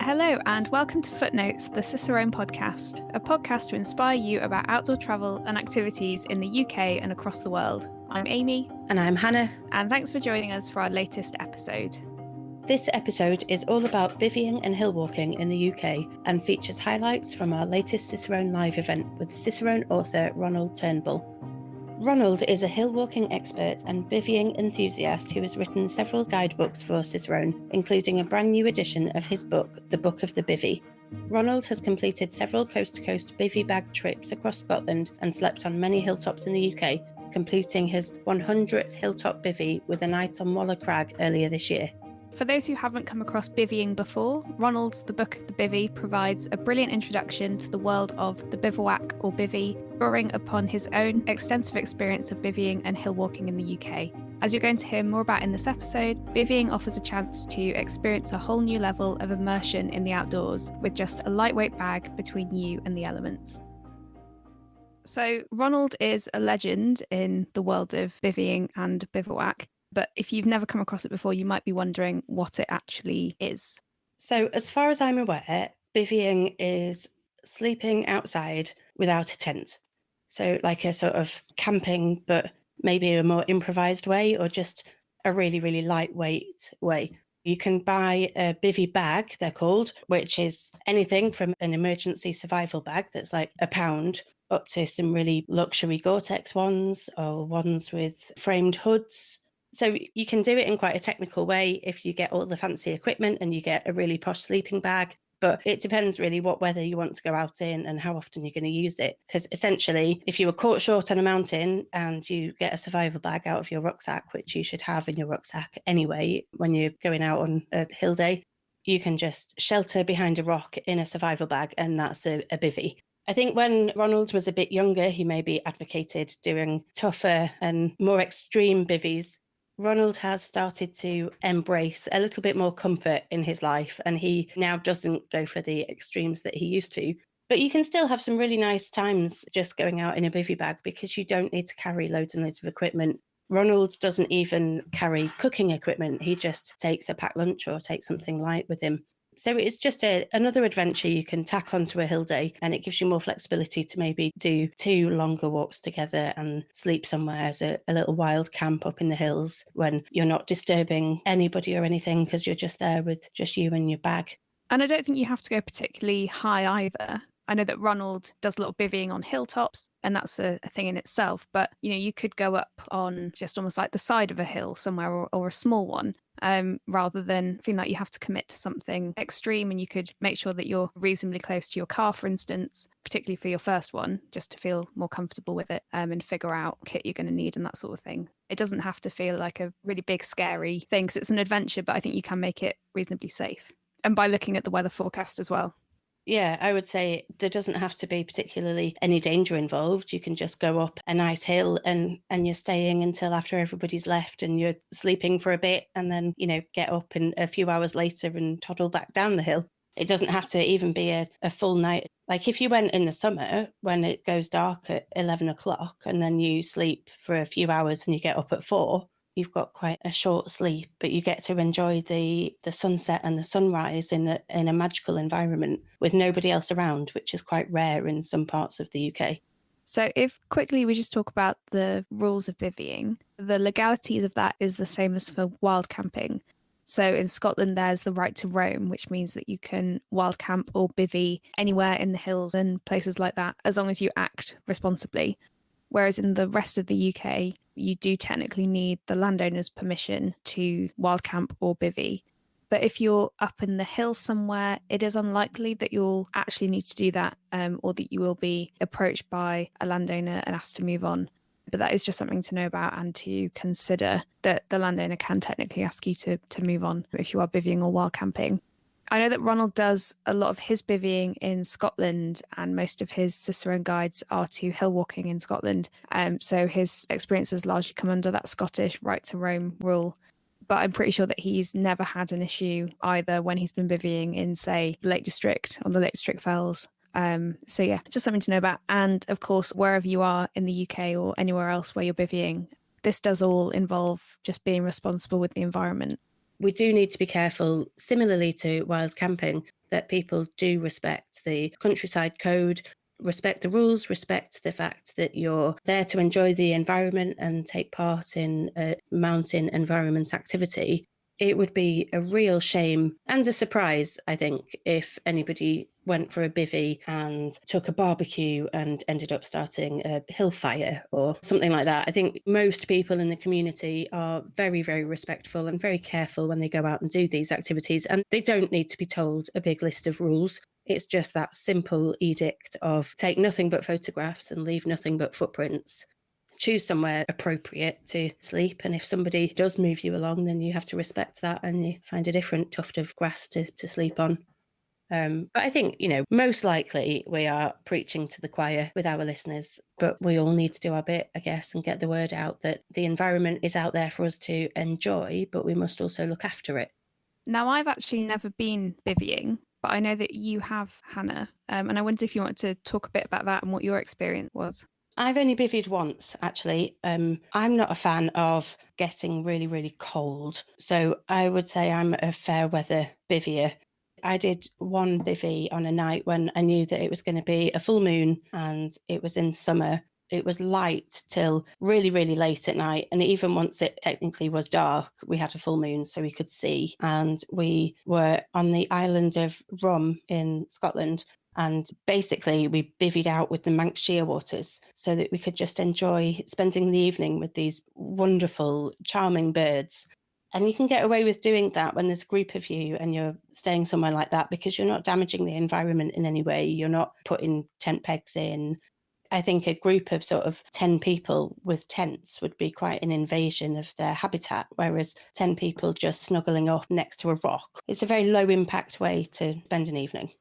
Hello and welcome to Footnotes, the Cicerone podcast, a podcast to inspire you about outdoor travel and activities in the UK and across the world. I'm Amy. And I'm Hannah. And thanks for joining us for our latest episode. This episode is all about bivvying and hill walking in the UK and features highlights from our latest Cicerone live event with Cicerone author Ronald Turnbull. Ronald is a hill walking expert and bivvying enthusiast who has written several guidebooks for Cicerone, including a brand new edition of his book, The Book of the Bivvy. Ronald has completed several coast-to-coast bivvy bag trips across Scotland and slept on many hilltops in the UK, completing his 100th hilltop bivvy with a night on Waller Crag earlier this year. For those who haven't come across bivvying before, Ronald's The Book of the Bivvy provides a brilliant introduction to the world of the bivouac or bivvy, drawing upon his own extensive experience of bivvying and hill walking in the UK. As you're going to hear more about in this episode, bivvying offers a chance to experience a whole new level of immersion in the outdoors with just a lightweight bag between you and the elements. So Ronald is a legend in the world of bivvying and bivouac. But if you've never come across it before, you might be wondering what it actually is. So as far as I'm aware, bivvying is sleeping outside without a tent. So like a sort of camping, but maybe a more improvised way or just a really, really lightweight way. You can buy a bivvy bag, they're called, which is anything from an emergency survival bag that's like £1 up to some really luxury Gore-Tex ones or ones with framed hoods. So you can do it in quite a technical way if you get all the fancy equipment and you get a really posh sleeping bag. But it depends really what weather you want to go out in and how often you're going to use it. Because essentially, if you were caught short on a mountain and you get a survival bag out of your rucksack, which you should have in your rucksack anyway when you're going out on a hill day, you can just shelter behind a rock in a survival bag, and that's a bivvy. I think when Ronald was a bit younger, he maybe advocated doing tougher and more extreme bivvies. Ronald has started to embrace a little bit more comfort in his life, and he now doesn't go for the extremes that he used to. But you can still have some really nice times just going out in a bivvy bag because you don't need to carry loads and loads of equipment. Ronald doesn't even carry cooking equipment. He just takes a packed lunch or takes something light with him. So it's just another adventure you can tack onto a hill day, and it gives you more flexibility to maybe do 2 longer walks together and sleep somewhere as a little wild camp up in the hills when you're not disturbing anybody or anything because you're just there with just you and your bag. And I don't think you have to go particularly high either. I know that Ronald does a lot of bivvying on hilltops, and that's a thing in itself. But, you could go up on just almost like the side of a hill somewhere or a small one, rather than feeling like you have to commit to something extreme. And you could make sure that you're reasonably close to your car, for instance, particularly for your first one, just to feel more comfortable with it and figure out what kit you're going to need and that sort of thing. It doesn't have to feel like a really big, scary thing because it's an adventure, but I think you can make it reasonably safe. And by looking at the weather forecast as well. Yeah, I would say there doesn't have to be particularly any danger involved. You can just go up a nice hill and you're staying until after everybody's left and you're sleeping for a bit and then, get up and a few hours later and toddle back down the hill. It doesn't have to even be a full night. Like if you went in the summer when it goes dark at 11 o'clock and then you sleep for a few hours and you get up at 4, you've got quite a short sleep, but you get to enjoy the sunset and the sunrise in a magical environment with nobody else around, which is quite rare in some parts of the UK. So if quickly we just talk about the rules of bivvying, the legalities of that is the same as for wild camping. So in Scotland, there's the right to roam, which means that you can wild camp or bivvy anywhere in the hills and places like that, as long as you act responsibly. Whereas in the rest of the UK, you do technically need the landowner's permission to wild camp or bivvy. But if you're up in the hills somewhere, it is unlikely that you'll actually need to do that, or that you will be approached by a landowner and asked to move on. But that is just something to know about and to consider, that the landowner can technically ask you to move on if you are bivvying or wild camping. I know that Ronald does a lot of his bivvying in Scotland, and most of his Cicerone guides are to hill walking in Scotland. So his experiences largely come under that Scottish right to roam rule. But I'm pretty sure that he's never had an issue either when he's been bivvying in, say, the Lake District, on the Lake District Fells. So yeah, just something to know about. And of course, wherever you are in the UK or anywhere else where you're bivvying, this does all involve just being responsible with the environment. We do need to be careful, similarly to wild camping, that people do respect the countryside code, respect the rules, respect the fact that you're there to enjoy the environment and take part in a mountain environment activity. It would be a real shame and a surprise, I think, if anybody went for a bivvy and took a barbecue and ended up starting a hill fire or something like that. I think most people in the community are very, very respectful and very careful when they go out and do these activities, and they don't need to be told a big list of rules. It's just that simple edict of take nothing but photographs and leave nothing but footprints. Choose somewhere appropriate to sleep. And if somebody does move you along, then you have to respect that and you find a different tuft of grass to sleep on. But I think, most likely we are preaching to the choir with our listeners, but we all need to do our bit, I guess, and get the word out that the environment is out there for us to enjoy, but we must also look after it. Now, I've actually never been bivvying, but I know that you have, Hannah. And I wondered if you wanted to talk a bit about that and what your experience was. I've only bivvied once, actually. I'm not a fan of getting really, really cold. So I would say I'm a fair weather bivvier. I did one bivvy on a night when I knew that it was going to be a full moon and it was in summer. It was light till really, really late at night. And even once it technically was dark, we had a full moon so we could see. And we were on the island of Rum in Scotland. And basically, we bivvied out with the Manx shearwaters so that we could just enjoy spending the evening with these wonderful, charming birds. And you can get away with doing that when there's a group of you and you're staying somewhere like that because you're not damaging the environment in any way. You're not putting tent pegs in. I think a group of sort of 10 people with tents would be quite an invasion of their habitat, whereas 10 people just snuggling up next to a rock. It's a very low impact way to spend an evening.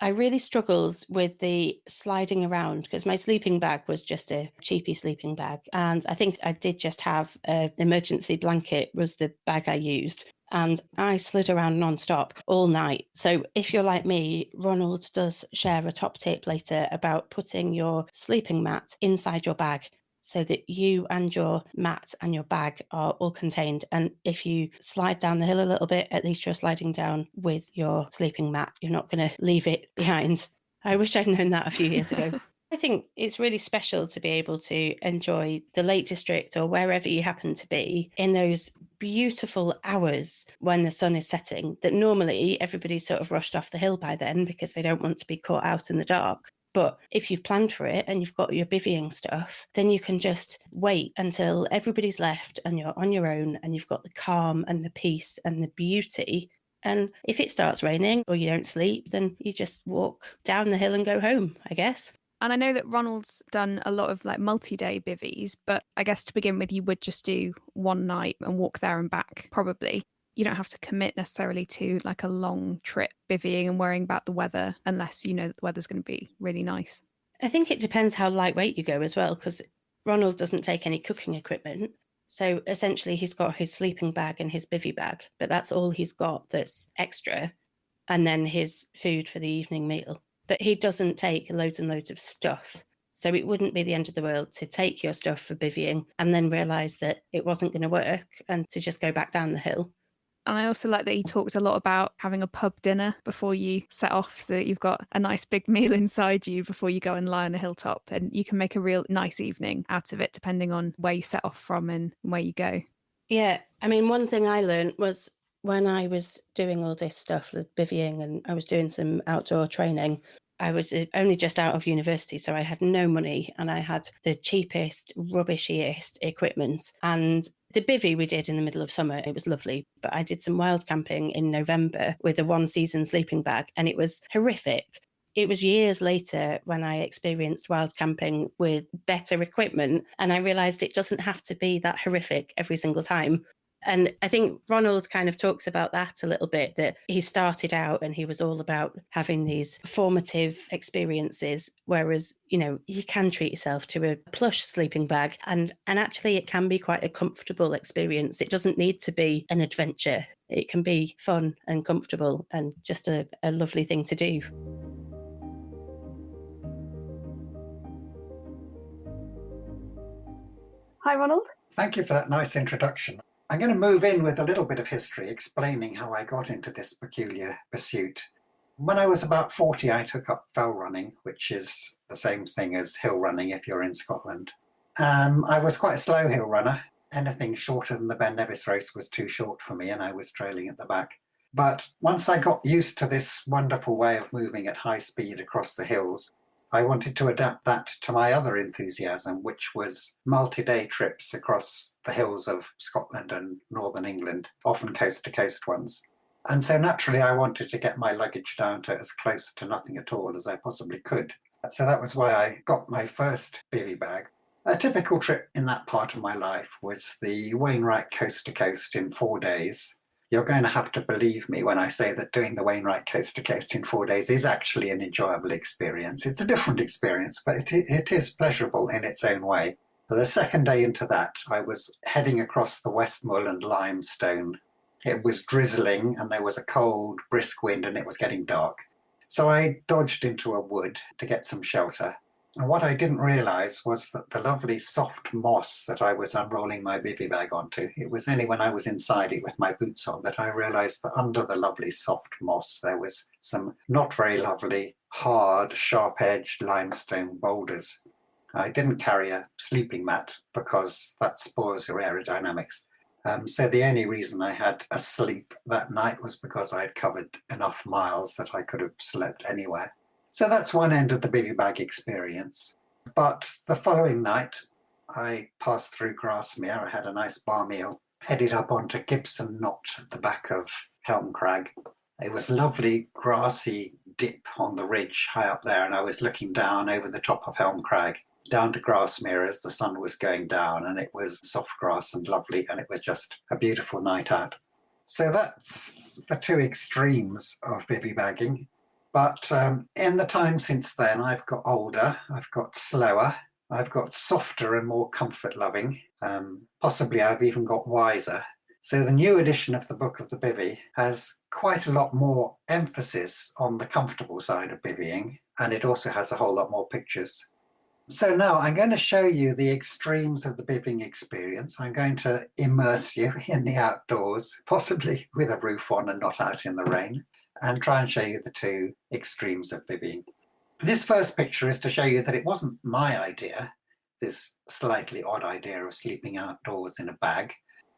I really struggled with the sliding around because my sleeping bag was just a cheapy sleeping bag. And I think I did just have an emergency blanket was the bag I used. And I slid around non-stop all night. So if you're like me, Ronald does share a top tip later about putting your sleeping mat inside your bag so that you and your mat and your bag are all contained. And if you slide down the hill a little bit, at least you're sliding down with your sleeping mat. You're not going to leave it behind. I wish I'd known that a few years ago. I think it's really special to be able to enjoy the Lake District or wherever you happen to be in those beautiful hours when the sun is setting, that normally everybody's sort of rushed off the hill by then because they don't want to be caught out in the dark. But if you've planned for it and you've got your bivvying stuff, then you can just wait until everybody's left and you're on your own and you've got the calm and the peace and the beauty. And if it starts raining or you don't sleep, then you just walk down the hill and go home, I guess. And I know that Ronald's done a lot of like multi-day bivvies, but I guess to begin with, you would just do one night and walk there and back, probably. You don't have to commit necessarily to like a long trip bivvying and worrying about the weather unless you know that the weather's going to be really nice. I think it depends how lightweight you go as well, because Ronald doesn't take any cooking equipment. So essentially, he's got his sleeping bag and his bivvy bag, but that's all he's got that's extra. And then his food for the evening meal. But he doesn't take loads and loads of stuff. So it wouldn't be the end of the world to take your stuff for bivvying and then realise that it wasn't going to work and to just go back down the hill. And I also like that he talked a lot about having a pub dinner before you set off so that you've got a nice big meal inside you before you go and lie on a hilltop. And you can make a real nice evening out of it depending on where you set off from and where you go. Yeah, I mean, one thing I learned was when I was doing all this stuff with bivvying and I was doing some outdoor training, I was only just out of university, so I had no money and I had the cheapest, rubbishiest equipment. And the bivvy we did in the middle of summer, it was lovely, but I did some wild camping in November with a one-season sleeping bag and it was horrific. It was years later when I experienced wild camping with better equipment and I realised it doesn't have to be that horrific every single time. And I think Ronald kind of talks about that a little bit, that he started out and he was all about having these formative experiences, whereas, you can treat yourself to a plush sleeping bag and actually it can be quite a comfortable experience. It doesn't need to be an adventure. It can be fun and comfortable and just a lovely thing to do. Hi, Ronald. Thank you for that nice introduction. I'm going to move in with a little bit of history explaining how I got into this peculiar pursuit. When I was about 40, I took up fell running, which is the same thing as hill running if you're in Scotland. I was quite a slow hill runner. Anything shorter than the Ben Nevis race was too short for me, and I was trailing at the back. But once I got used to this wonderful way of moving at high speed across the hills, I wanted to adapt that to my other enthusiasm, which was multi-day trips across the hills of Scotland and northern England, often coast-to-coast ones. And so naturally I wanted to get my luggage down to as close to nothing at all as I possibly could. So that was why I got my first bivvy bag. A typical trip in that part of my life was the Wainwright coast to coast in 4 days. You're going to have to believe me when I say that doing the Wainwright coast to coast in 4 days is actually an enjoyable experience. It's a different experience, but it is pleasurable in its own way. The second day into that, I was heading across the Westmoreland limestone. It was drizzling and there was a cold, brisk wind and it was getting dark. So I dodged into a wood to get some shelter. And what I didn't realise was that the lovely soft moss that I was unrolling my bivvy bag onto, it was only when I was inside it with my boots on that I realised that under the lovely soft moss there was some not very lovely, hard, sharp-edged limestone boulders. I didn't carry a sleeping mat because that spoils your aerodynamics. So the only reason I had a sleep that night was because I had covered enough miles that I could have slept anywhere. So that's one end of the bivvy bag experience. But the following night, I passed through Grasmere. I had a nice bar meal, headed up onto Gibson Knot at the back of Helm Crag. It was a lovely grassy dip on the ridge high up there, and I was looking down over the top of Helm Crag, down to Grasmere as the sun was going down, and it was soft grass and lovely, and it was just a beautiful night out. So that's the two extremes of bivvy bagging. But in the time since then, I've got older, I've got slower, I've got softer and more comfort-loving. Possibly I've even got wiser. So the new edition of the Book of the Bivvy has quite a lot more emphasis on the comfortable side of bivvying, and it also has a whole lot more pictures. So now I'm going to show you the extremes of the bivvying experience. I'm going to immerse you in the outdoors, possibly with a roof on and not out in the rain, and try and show you the two extremes of bivvying. This first picture is to show you that it wasn't my idea, this slightly odd idea of sleeping outdoors in a bag.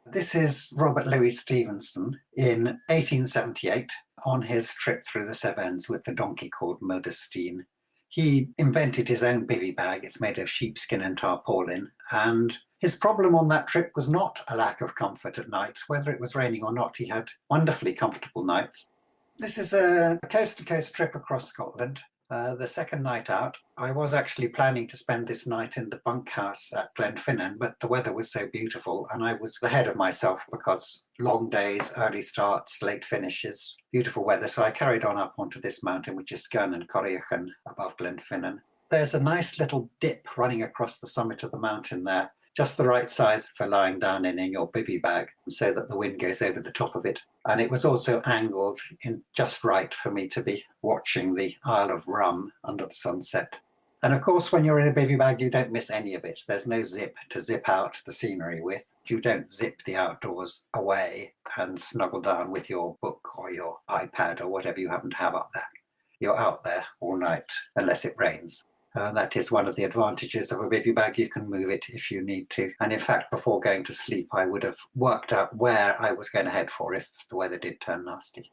This is Robert Louis Stevenson in 1878 on his trip through the Cevennes with the donkey called Modestine. He invented his own bivvy bag. It's made of sheepskin and tarpaulin, and his problem on that trip was not a lack of comfort at night. Whether it was raining or not, he had wonderfully comfortable nights. This is a coast-to-coast trip across Scotland. The second night out, I was actually planning to spend this night in the bunkhouse at Glenfinnan, but the weather was so beautiful and I was ahead of myself because long days, early starts, late finishes, beautiful weather. So I carried on up onto this mountain, which is Skun and Corriachan above Glenfinnan. There's a nice little dip running across the summit of the mountain there, just the right size for lying down in your bivvy bag so that the wind goes over the top of it. And it was also angled in just right for me to be watching the Isle of Rum under the sunset. And of course, when you're in a bivvy bag, you don't miss any of it. There's no zip to zip out the scenery with. You don't zip the outdoors away and snuggle down with your book or your iPad or whatever you happen to have up there. You're out there all night unless it rains. That is one of the advantages of a bivvy bag. You can move it if you need to. And in fact, before going to sleep, I would have worked out where I was going to head for if the weather did turn nasty.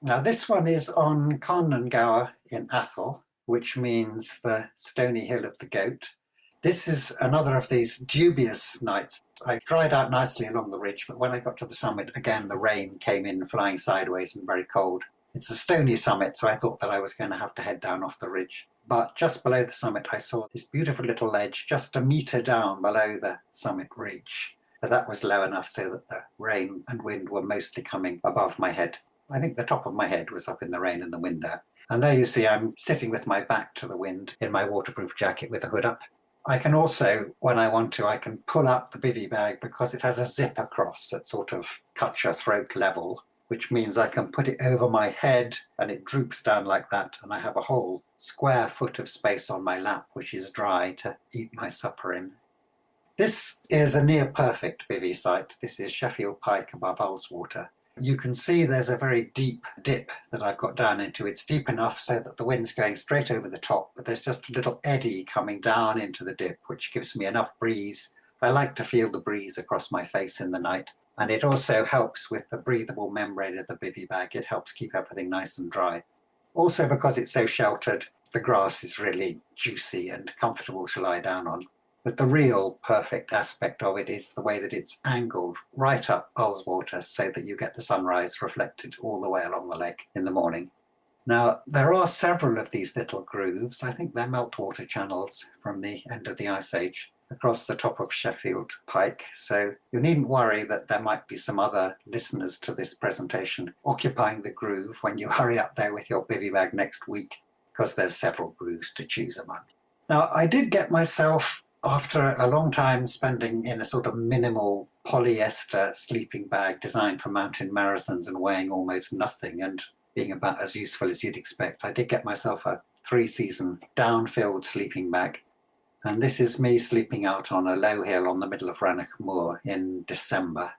Now, this one is on Carnangower in Athol, which means the stony hill of the goat. This is another of these dubious nights. I dried out nicely along the ridge, but when I got to the summit, again, the rain came in flying sideways and very cold. It's a stony summit, so I thought that I was going to have to head down off the ridge. But just below the summit, I saw this beautiful little ledge just a metre down below the summit ridge. But that was low enough so that the rain and wind were mostly coming above my head. I think the top of my head was up in the rain and the wind there. And there you see I'm sitting with my back to the wind in my waterproof jacket with a hood up. I can also, when I want to, I can pull up the bivvy bag because it has a zip across that sort of cuts your throat level, which means I can put it over my head and it droops down like that, and I have a whole square foot of space on my lap which is dry to eat my supper in. This is a near perfect bivvy site. This is Sheffield Pike above Ullswater. You can see there's a very deep dip that I've got down into. It's deep enough so that the wind's going straight over the top, but there's just a little eddy coming down into the dip, which gives me enough breeze. I like to feel the breeze across my face in the night. And it also helps with the breathable membrane of the bivvy bag. It helps keep everything nice and dry. Also, because it's so sheltered, the grass is really juicy and comfortable to lie down on. But the real perfect aspect of it is the way that it's angled right up Ullswater so that you get the sunrise reflected all the way along the lake in the morning. Now, there are several of these little grooves. I think they're meltwater channels from the end of the Ice Age across the top of Sheffield Pike. So you needn't worry that there might be some other listeners to this presentation occupying the groove when you hurry up there with your bivvy bag next week, because there's several grooves to choose among. Now, I did get myself, after a long time spending in a sort of minimal polyester sleeping bag designed for mountain marathons and weighing almost nothing and being about as useful as you'd expect, I did get myself a 3-season down-filled sleeping bag. And this is me sleeping out on a low hill on the middle of Rannoch Moor in December.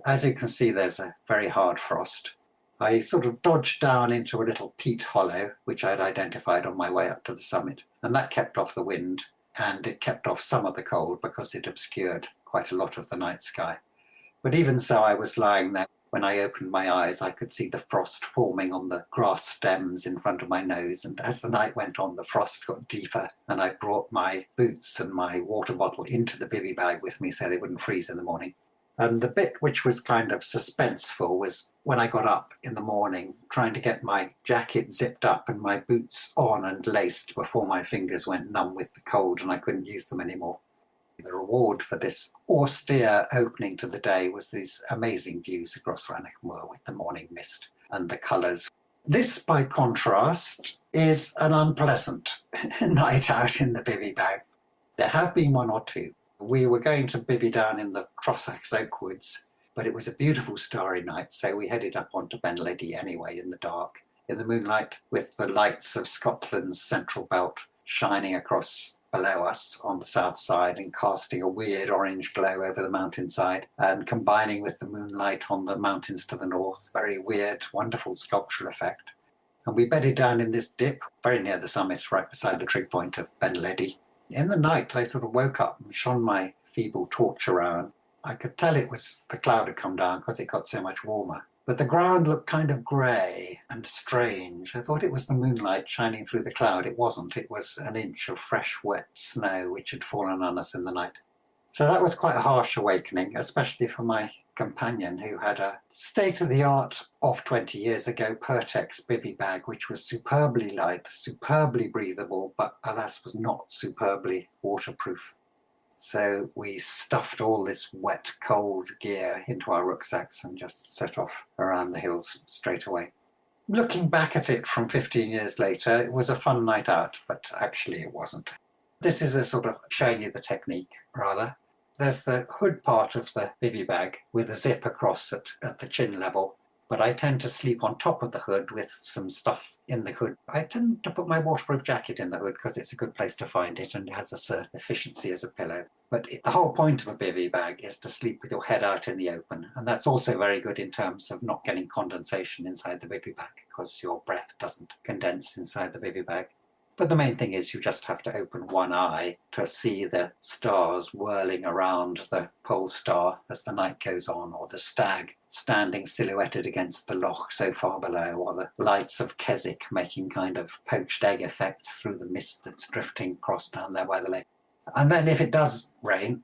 As you can see, there's a very hard frost. I sort of dodged down into a little peat hollow, which I'd identified on my way up to the summit, and that kept off the wind. And it kept off some of the cold because it obscured quite a lot of the night sky. But even so, I was lying there. When I opened my eyes, I could see the frost forming on the grass stems in front of my nose. And as the night went on, the frost got deeper. And I brought my boots and my water bottle into the bivvy bag with me so they wouldn't freeze in the morning. And the bit which was kind of suspenseful was when I got up in the morning, trying to get my jacket zipped up and my boots on and laced before my fingers went numb with the cold and I couldn't use them anymore. The reward for this austere opening to the day was these amazing views across Rannoch Moor with the morning mist and the colours. This, by contrast, is an unpleasant night out in the bivvy bag. There have been one or two. We were going to bivvy down in the Trossachs Oak Woods, but it was a beautiful starry night, so we headed up onto Ben Ledi anyway in the dark, in the moonlight, with the lights of Scotland's central belt shining across below us on the south side and casting a weird orange glow over the mountainside and combining with the moonlight on the mountains to the north. Very weird, wonderful sculptural effect. And we bedded down in this dip, very near the summit, right beside the trig point of Ben Ledi. In the night, I sort of woke up and shone my feeble torch around. I could tell it was the cloud had come down because it got so much warmer. But the ground looked kind of grey and strange. I thought it was the moonlight shining through the cloud. It wasn't. It was an inch of fresh, wet snow which had fallen on us in the night. So that was quite a harsh awakening, especially for my companion, who had a state-of-the-art of 20 years ago Pertex bivvy bag, which was superbly light, superbly breathable, but alas was not superbly waterproof. So we stuffed all this wet, cold gear into our rucksacks and just set off around the hills straight away. Looking back at it from 15 years later, it was a fun night out, but actually it wasn't. This is a sort of showing you the technique, rather. There's the hood part of the bivvy bag with a zip across at the chin level, but I tend to sleep on top of the hood with some stuff in the hood. I tend to put my waterproof jacket in the hood because it's a good place to find it and it has a certain efficiency as a pillow. But the whole point of a bivvy bag is to sleep with your head out in the open, and that's also very good in terms of not getting condensation inside the bivvy bag because your breath doesn't condense inside the bivvy bag. But the main thing is you just have to open one eye to see the stars whirling around the pole star as the night goes on, or the stag standing silhouetted against the loch so far below, or the lights of Keswick making kind of poached egg effects through the mist that's drifting across down there by the lake. And then if it does rain,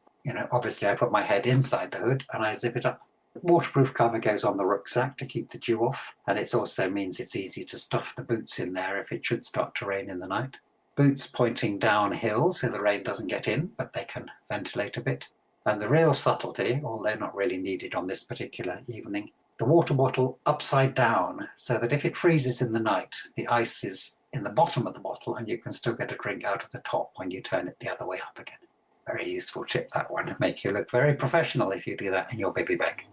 obviously I put my head inside the hood and I zip it up. Waterproof cover goes on the rucksack to keep the dew off, and it also means it's easy to stuff the boots in there if it should start to rain in the night. Boots pointing downhill so the rain doesn't get in, but they can ventilate a bit. And the real subtlety, although not really needed on this particular evening, the water bottle upside down so that if it freezes in the night, the ice is in the bottom of the bottle and you can still get a drink out of the top when you turn it the other way up again. Very useful tip, that one. Make you look very professional if you do that in your bivvy bag.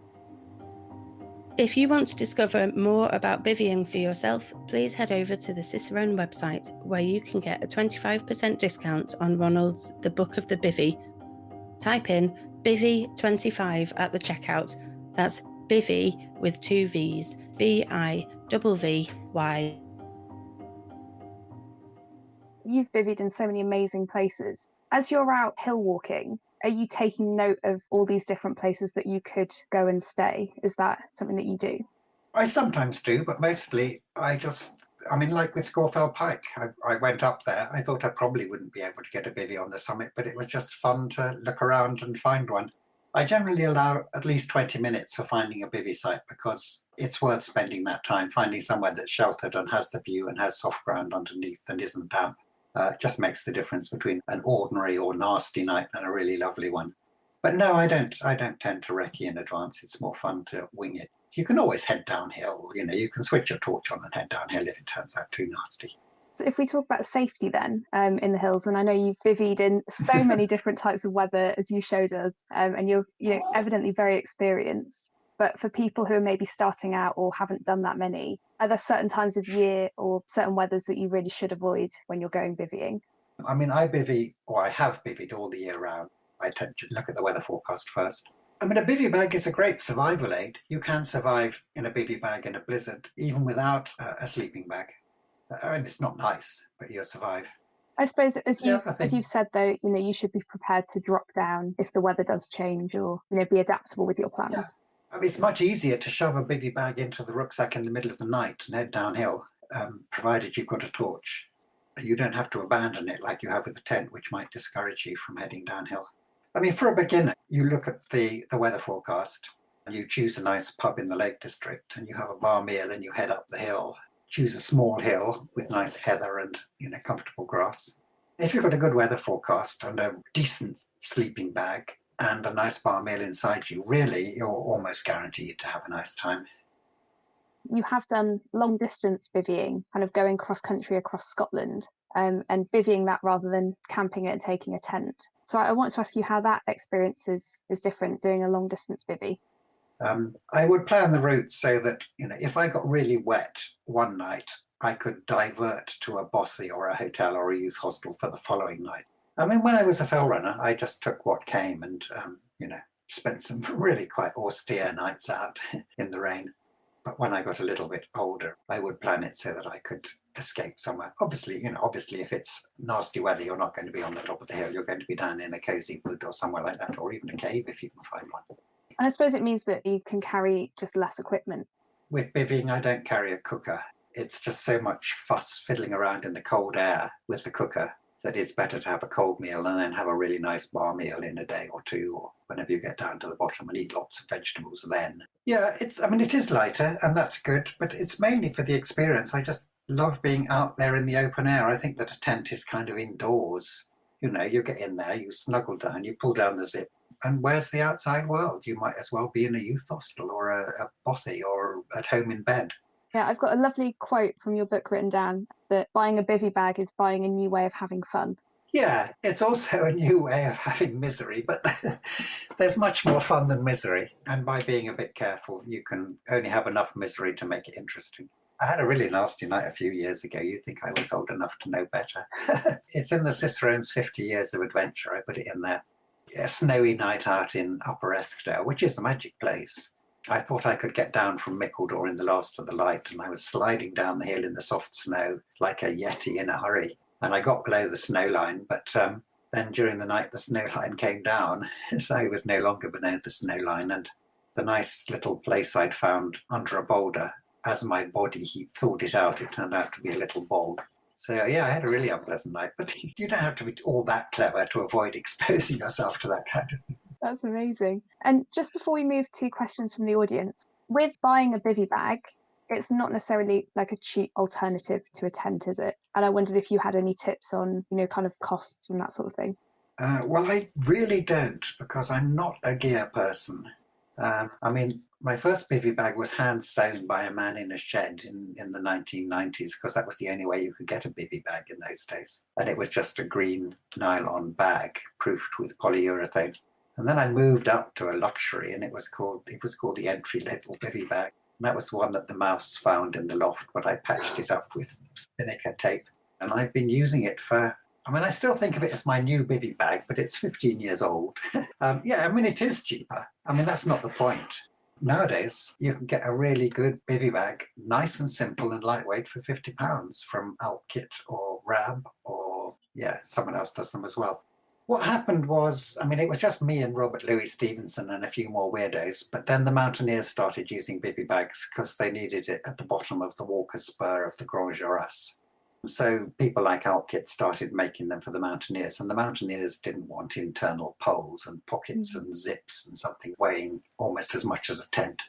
If you want to discover more about bivvying for yourself, please head over to the Cicerone website, where you can get a 25% discount on Ronald's The Book of the Bivvy. type in bivvy25 at the checkout. That's bivvy with 2 V's, BIVVY. You've bivvied in so many amazing places. As you're out hill walking, are you taking note of all these different places that you could go and stay? Is that something that you do? I sometimes do, but mostly like with Sheffield Pike, I went up there. I thought I probably wouldn't be able to get a bivvy on the summit, but it was just fun to look around and find one. I generally allow at least 20 minutes for finding a bivvy site because it's worth spending that time finding somewhere that's sheltered and has the view and has soft ground underneath and isn't damp. It just makes the difference between an ordinary or nasty night and a really lovely one. But no, I don't tend to recce in advance. It's more fun to wing it. You can always head downhill. You can switch your torch on and head downhill if it turns out too nasty. So if we talk about safety then in the hills, and I know you've bivvied in so many different types of weather as you showed us, and you're evidently very experienced. But for people who are maybe starting out or haven't done that many, are there certain times of year or certain weathers that you really should avoid when you're going bivvying? I mean, I have bivvied all the year round. I tend to look at the weather forecast first. I mean, a bivvy bag is a great survival aid. You can survive in a bivvy bag in a blizzard, even without a sleeping bag. I mean, it's not nice, but you'll survive. I suppose as you've said, though, you should be prepared to drop down if the weather does change or, be adaptable with your plans. Yeah. I mean, it's much easier to shove a bivvy bag into the rucksack in the middle of the night and head downhill, provided you've got a torch. You don't have to abandon it like you have with a tent, which might discourage you from heading downhill. I mean, for a beginner, you look at the weather forecast and you choose a nice pub in the Lake District and you have a bar meal and you head up the hill. Choose a small hill with nice heather and comfortable grass. If you've got a good weather forecast and a decent sleeping bag and a nice bar meal inside you, really, you're almost guaranteed to have a nice time. You have done long distance bivvying, kind of going cross country across Scotland, and bivvying that rather than camping it and taking a tent. So I want to ask you how that experience is different doing a long distance bivvy. I would plan the route so that, if I got really wet one night, I could divert to a bothy or a hotel or a youth hostel for the following night. I mean, when I was a fell runner, I just took what came and, spent some really quite austere nights out in the rain. But when I got a little bit older, I would plan it so that I could escape somewhere. Obviously, if it's nasty weather, you're not going to be on the top of the hill. You're going to be down in a cozy wood or somewhere like that, or even a cave if you can find one. And I suppose it means that you can carry just less equipment. With bivvying, I don't carry a cooker. It's just so much fuss fiddling around in the cold air with the cooker that it's better to have a cold meal and then have a really nice bar meal in a day or two, or whenever you get down to the bottom, and eat lots of vegetables then. Yeah, it is lighter and that's good, but it's mainly for the experience. I just love being out there in the open air. I think that a tent is kind of indoors. You get in there, you snuggle down, you pull down the zip, and where's the outside world? You might as well be in a youth hostel or a bothy or at home in bed. Yeah, I've got a lovely quote from your book written down that buying a bivvy bag is buying a new way of having fun. Yeah, it's also a new way of having misery, but there's much more fun than misery. And by being a bit careful, you can only have enough misery to make it interesting. I had a really nasty night a few years ago. You'd think I was old enough to know better. It's in the Cicerone's 50 Years of Adventure. I put it in there. A snowy night out in Upper Eskdale, which is the magic place. I thought I could get down from Mickledore in the last of the light, and I was sliding down the hill in the soft snow like a yeti in a hurry. And I got below the snow line, but then during the night the snow line came down, so I was no longer below the snow line. And the nice little place I'd found under a boulder, as my body heat thawed it out, it turned out to be a little bog. So yeah, I had a really unpleasant night, but you don't have to be all that clever to avoid exposing yourself to that kind of thing. That's amazing. And just before we move to questions from the audience, with buying a bivvy bag, it's not necessarily like a cheap alternative to a tent, is it? And I wondered if you had any tips on, kind of costs and that sort of thing. Well, I really don't, because I'm not a gear person. My first bivvy bag was hand sewn by a man in a shed in the 1990s, because that was the only way you could get a bivvy bag in those days. And it was just a green nylon bag proofed with polyurethane. And then I moved up to a luxury, and it was called the entry-level bivvy bag. And that was the one that the mouse found in the loft, but I patched it up with spinnaker tape. And I've been using it for I mean, I still think of it as my new bivvy bag, but it's 15 years old. Yeah, I mean, it is cheaper. I mean, that's not the point. Nowadays, you can get a really good bivvy bag, nice and simple and lightweight for £50 from Alpkit or Rab, or yeah, someone else does them as well. What happened was, I mean, it was just me and Robert Louis Stevenson and a few more weirdos, but then the mountaineers started using bivvy bags because they needed it at the bottom of the Walker's Spur of the Grand Jorasses. So people like Alpkit started making them for the mountaineers, and the mountaineers didn't want internal poles and pockets and zips and something weighing almost as much as a tent.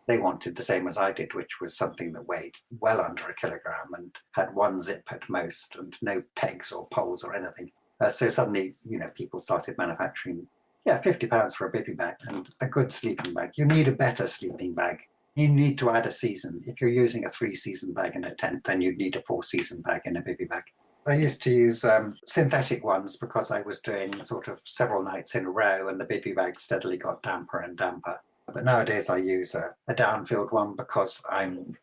They wanted the same as I did, which was something that weighed well under a kilogram and had one zip at most and no pegs or poles or anything. So suddenly, people started manufacturing, £50 for a bivvy bag and a good sleeping bag. You need a better sleeping bag. You need to add a season. If you're using a 3-season bag in a tent, then you'd need a 4-season bag in a bivvy bag. I used to use synthetic ones because I was doing sort of several nights in a row and the bivvy bag steadily got damper and damper. But nowadays I use a down-filled one because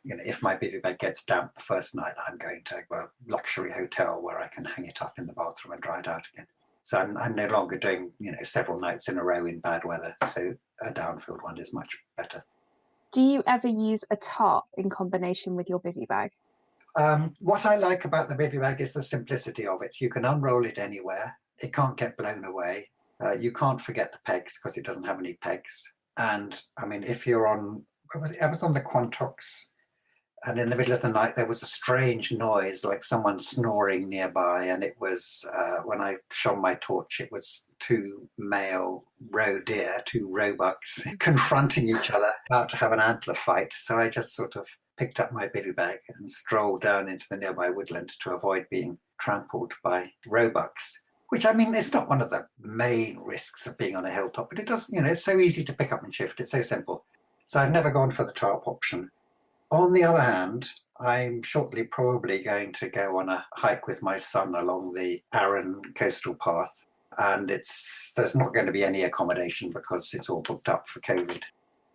if my bivvy bag gets damp the first night, I'm going to a luxury hotel where I can hang it up in the bathroom and dry it out again. So I'm no longer doing, several nights in a row in bad weather. So a down-filled one is much better. Do you ever use a tarp in combination with your bivvy bag? What I like about the bivvy bag is the simplicity of it. You can unroll it anywhere. It can't get blown away. You can't forget the pegs because it doesn't have any pegs. And I mean, if you're on, I was on the Quantox, and in the middle of the night there was a strange noise like someone snoring nearby, and it was when I shone my torch, it was 2 male roe deer, 2 roebucks confronting each other, about to have an antler fight. So I just sort of picked up my bivvy bag and strolled down into the nearby woodland to avoid being trampled by roebucks. Which, I mean, it's not one of the main risks of being on a hilltop, but it does, it's so easy to pick up and shift. It's so simple. So I've never gone for the tarp option. On the other hand, I'm shortly probably going to go on a hike with my son along the Arran coastal path. And there's not going to be any accommodation because it's all booked up for COVID.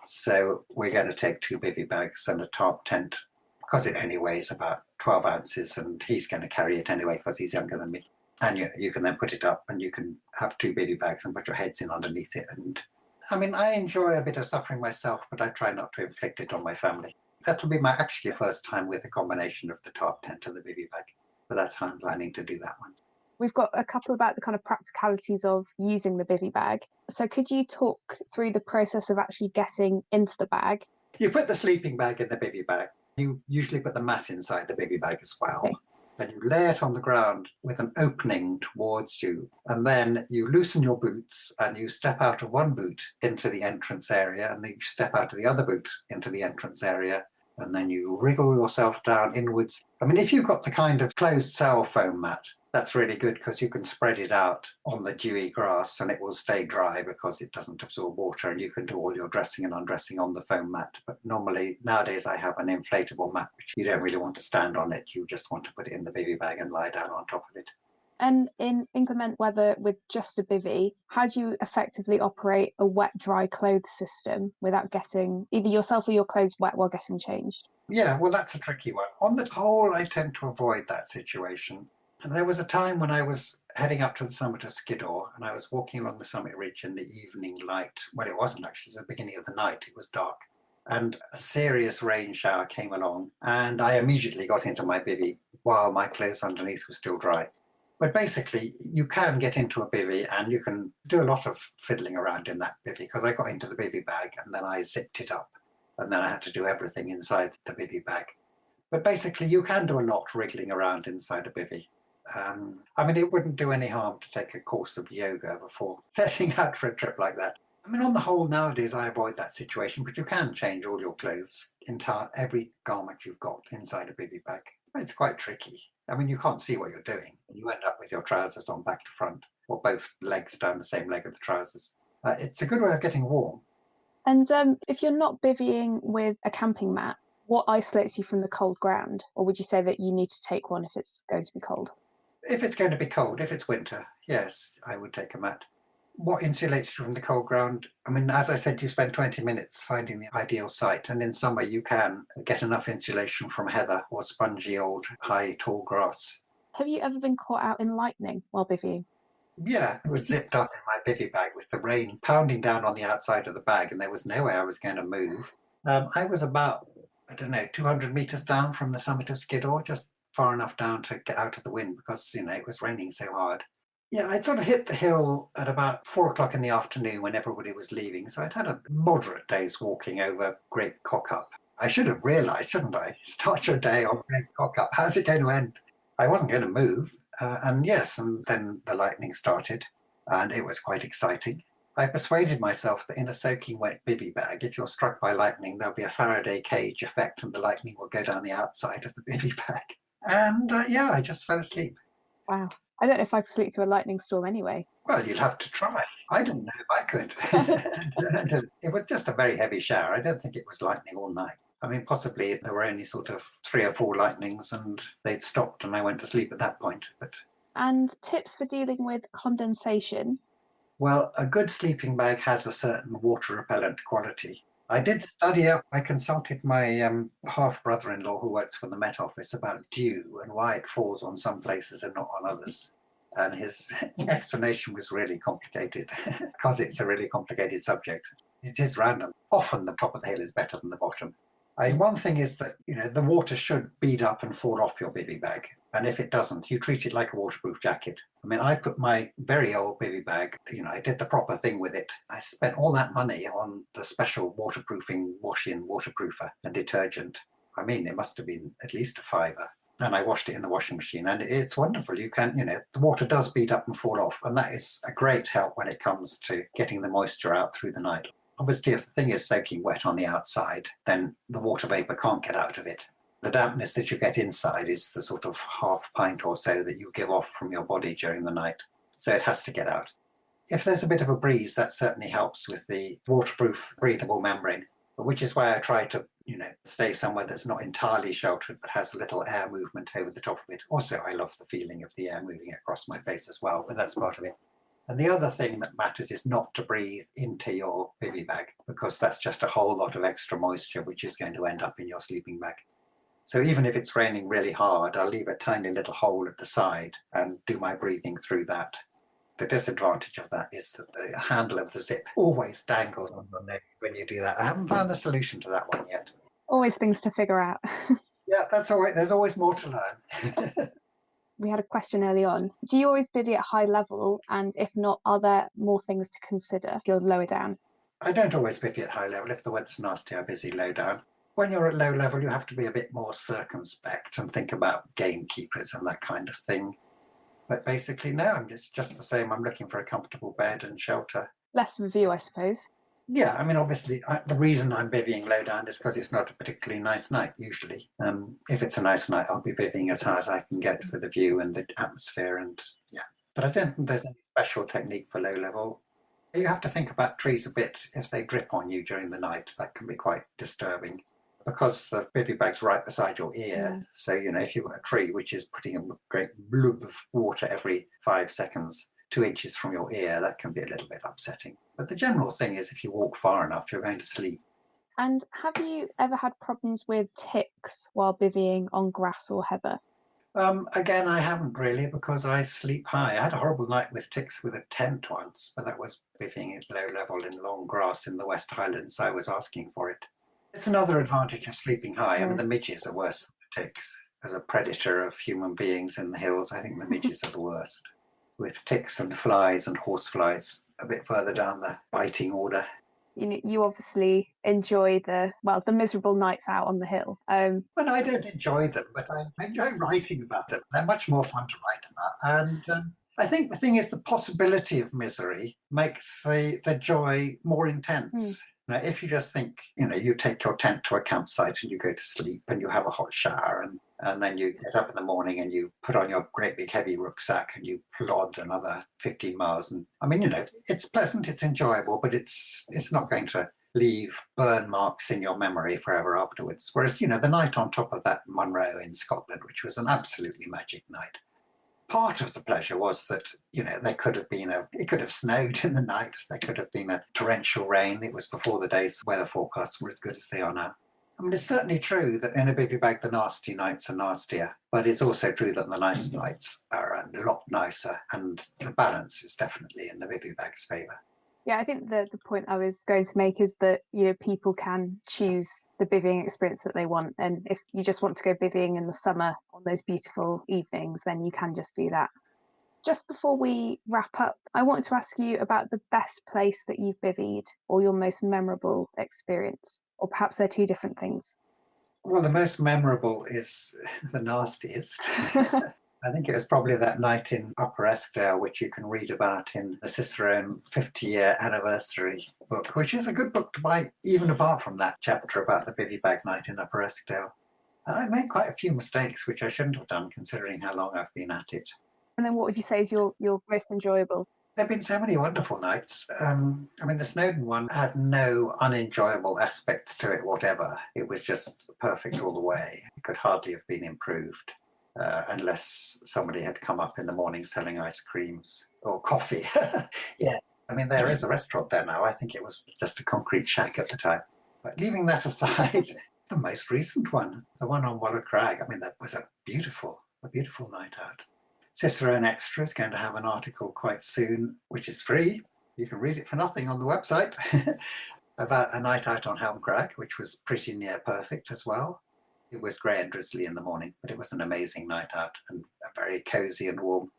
So we're going to take 2 bivvy bags and a tarp tent because it only weighs about 12 ounces and he's going to carry it anyway because he's younger than me. And you can then put it up and you can have 2 bivvy bags and put your heads in underneath it. And I mean, I enjoy a bit of suffering myself, but I try not to inflict it on my family. That will be my actually first time with a combination of the tarp tent and the bivvy bag. But that's how I'm planning to do that one. We've got a couple about the kind of practicalities of using the bivvy bag. So could you talk through the process of actually getting into the bag? You put the sleeping bag in the bivvy bag. You usually put the mat inside the bivvy bag as well. Okay. And you lay it on the ground with an opening towards you. And then you loosen your boots and you step out of one boot into the entrance area and then you step out of the other boot into the entrance area. And then you wriggle yourself down inwards. I mean, if you've got the kind of closed cell foam mat, that's really good because you can spread it out on the dewy grass and it will stay dry because it doesn't absorb water and you can do all your dressing and undressing on the foam mat. But normally, nowadays, I have an inflatable mat, which you don't really want to stand on it. You just want to put it in the bivvy bag and lie down on top of it. And in inclement weather with just a bivvy, how do you effectively operate a wet-dry clothes system without getting either yourself or your clothes wet while getting changed? Yeah, well, that's a tricky one. On the whole, I tend to avoid that situation. And there was a time when I was heading up to the summit of Skiddaw and I was walking along the summit ridge in the evening light. Well, it wasn't actually, it was the beginning of the night, it was dark. And a serious rain shower came along and I immediately got into my bivvy while my clothes underneath were still dry. But basically, you can get into a bivvy and you can do a lot of fiddling around in that bivvy because I got into the bivvy bag and then I zipped it up and then I had to do everything inside the bivvy bag. But basically, you can do a lot wriggling around inside a bivvy. I mean, it wouldn't do any harm to take a course of yoga before setting out for a trip like that. I mean, on the whole, nowadays, I avoid that situation, but you can change all your clothes, every garment you've got inside a bivvy bag. It's quite tricky. I mean, you can't see what you're doing. You end up with your trousers on back to front, or both legs down the same leg of the trousers. It's a good way of getting warm. And if you're not bivvying with a camping mat, what isolates you from the cold ground? Or would you say that you need to take one if it's going to be cold? If it's going to be cold, if it's winter, yes, I would take a mat. What insulates you from the cold ground? I mean, as I said, you spend 20 minutes finding the ideal site. And in summer, you can get enough insulation from heather or spongy old high tall grass. Have you ever been caught out in lightning while bivvying? Yeah, I was zipped up in my bivvy bag with the rain pounding down on the outside of the bag, and there was no way I was going to move. I was about, 200 meters down from the summit of Skiddaw, just far enough down to get out of the wind because, it was raining so hard. Yeah, I'd sort of hit the hill at about 4 o'clock in the afternoon when everybody was leaving. So I'd had a moderate day's walking over Great Cockup. I should have realised, shouldn't I? Start your day on Great Cockup. How's it going to end? I wasn't going to move. And then the lightning started and it was quite exciting. I persuaded myself that in a soaking wet bivvy bag, if you're struck by lightning, there'll be a Faraday cage effect and the lightning will go down the outside of the bivvy bag. And I just fell asleep. Wow. I don't know if I could sleep through a lightning storm anyway. Well, you'll have to try. I didn't know if I could. It was just a very heavy shower. I don't think it was lightning all night. I mean, possibly there were only sort of 3 or 4 lightnings and they'd stopped and I went to sleep at that point. And tips for dealing with condensation? Well, a good sleeping bag has a certain water repellent quality. I did study up. I consulted my half brother-in-law who works for the Met Office about dew and why it falls on some places and not on others. And his explanation was really complicated because it's a really complicated subject. It is random. Often the top of the hill is better than the bottom. One thing is that, the water should bead up and fall off your bivvy bag. And if it doesn't, you treat it like a waterproof jacket. I mean, I put my very old bivvy bag, I did the proper thing with it. I spent all that money on the special waterproofing wash-in waterproofer and detergent. I mean, it must have been at least £5. And I washed it in the washing machine and it's wonderful. You can, the water does bead up and fall off. And that is a great help when it comes to getting the moisture out through the night. Obviously, if the thing is soaking wet on the outside, then the water vapour can't get out of it. The dampness that you get inside is the sort of half pint or so that you give off from your body during the night. So it has to get out. If there's a bit of a breeze, that certainly helps with the waterproof breathable membrane, which is why I try to, stay somewhere that's not entirely sheltered, but has a little air movement over the top of it. Also, I love the feeling of the air moving across my face as well, but that's part of it. And the other thing that matters is not to breathe into your bivvy bag, because that's just a whole lot of extra moisture, which is going to end up in your sleeping bag. So even if it's raining really hard, I'll leave a tiny little hole at the side and do my breathing through that. The disadvantage of that is that the handle of the zip always dangles on your neck when you do that. I haven't found the solution to that one yet. Always things to figure out. Yeah, that's all right. There's always more to learn. We had a question early on. Do you always bivvy at high level? And if not, are there more things to consider if you're lower down? I don't always bivvy at high level. If the weather's nasty, I busy low down. When you're at low level, you have to be a bit more circumspect and think about gamekeepers and that kind of thing. But basically, no, I'm just the same. I'm looking for a comfortable bed and shelter. Less review, I suppose. Yeah, I mean, obviously, the reason I'm bivvying low down is because it's not a particularly nice night, usually. If it's a nice night, I'll be bivvying as high as I can get for the view and the atmosphere But I don't think there's any special technique for low level. You have to think about trees a bit. If they drip on you during the night, that can be quite disturbing. Because the bivvy bag's right beside your ear, so, if you've got a tree which is putting a great blob of water every 5 seconds, 2 inches from your ear, that can be a little bit upsetting. But the general thing is if you walk far enough, you're going to sleep. And have you ever had problems with ticks while bivvying on grass or heather? Again, I haven't really, because I sleep high. I had a horrible night with ticks with a tent once, but that was bivvying at low level in long grass in the West Highlands. So I was asking for it. It's another advantage of sleeping high. I mean, the midges are worse than the ticks. As a predator of human beings in the hills, I think the midges are the worst. With ticks and flies and horseflies a bit further down the biting order. You obviously enjoy the miserable nights out on the hill. Well, I don't enjoy them, but I enjoy writing about them. They're much more fun to write about. And I think the thing is the possibility of misery makes the joy more intense. Now, if you just think, you take your tent to a campsite and you go to sleep and you have a hot shower and then you get up in the morning and you put on your great big heavy rucksack and you plod another 15 miles. And I mean, it's pleasant, it's enjoyable, but it's not going to leave burn marks in your memory forever afterwards. Whereas, the night on top of that Munro in Scotland, which was an absolutely magic night. Part of the pleasure was that, there could have been it could have snowed in the night. There could have been a torrential rain. It was before the day's weather forecasts were as good as they are now. I mean, it's certainly true that in a bivvy bag, the nasty nights are nastier. But it's also true that the nice nights are a lot nicer, and the balance is definitely in the bivvy bag's favour. Yeah, I think the point I was going to make is that, people can choose the bivvying experience that they want. And if you just want to go bivvying in the summer on those beautiful evenings, then you can just do that. Just before we wrap up, I wanted to ask you about the best place that you've bivvied, or your most memorable experience, or perhaps they're two different things. Well, the most memorable is the nastiest. I think it was probably that night in Upper Eskdale, which you can read about in the Cicerone 50-year anniversary book, which is a good book to buy, even apart from that chapter about the bivvy bag night in Upper Eskdale. I made quite a few mistakes, which I shouldn't have done, considering how long I've been at it. And then what would you say is your most enjoyable? There have been so many wonderful nights. The Snowdon one had no unenjoyable aspects to it whatever. It was just perfect all the way. It could hardly have been improved, unless somebody had come up in the morning selling ice creams or coffee. Yeah, there is a restaurant there now. I think it was just a concrete shack at the time. But leaving that aside, the most recent one, the one on Waller Crag, that was a beautiful night out. Cicerone Extra is going to have an article quite soon, which is free. You can read it for nothing on the website, about a night out on Helm Crag, which was pretty near perfect as well. It was grey and drizzly in the morning, but it was an amazing night out and very cosy and warm.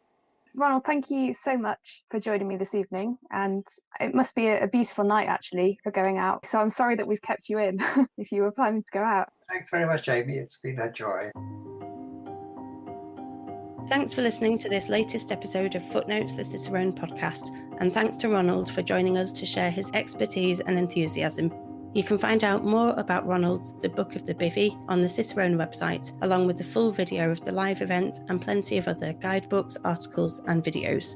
Ronald, thank you so much for joining me this evening. And it must be a beautiful night, actually, for going out. So I'm sorry that we've kept you in if you were planning to go out. Thanks very much, Amy. It's been a joy. Thanks for listening to this latest episode of Footnotes, the Cicerone podcast, and thanks to Ronald for joining us to share his expertise and enthusiasm. You can find out more about Ronald's The Book of the Bivvy on the Cicerone website, along with the full video of the live event and plenty of other guidebooks, articles and videos.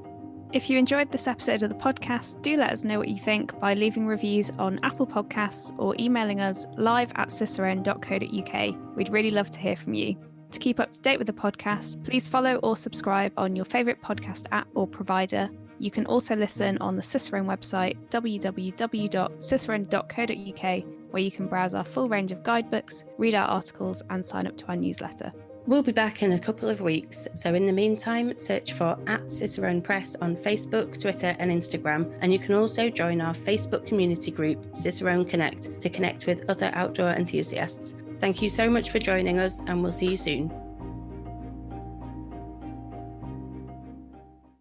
If you enjoyed this episode of the podcast, do let us know what you think by leaving reviews on Apple Podcasts or emailing us live@cicerone.co.uk. We'd really love to hear from you. To keep up to date with the podcast, please follow or subscribe on your favourite podcast app or provider. You can also listen on the Cicerone website, www.cicerone.co.uk, where you can browse our full range of guidebooks, read our articles and sign up to our newsletter. We'll be back in a couple of weeks, so in the meantime, search for @Cicerone Press on Facebook, Twitter and Instagram, and you can also join our Facebook community group, Cicerone Connect, to connect with other outdoor enthusiasts. Thank you so much for joining us, and we'll see you soon.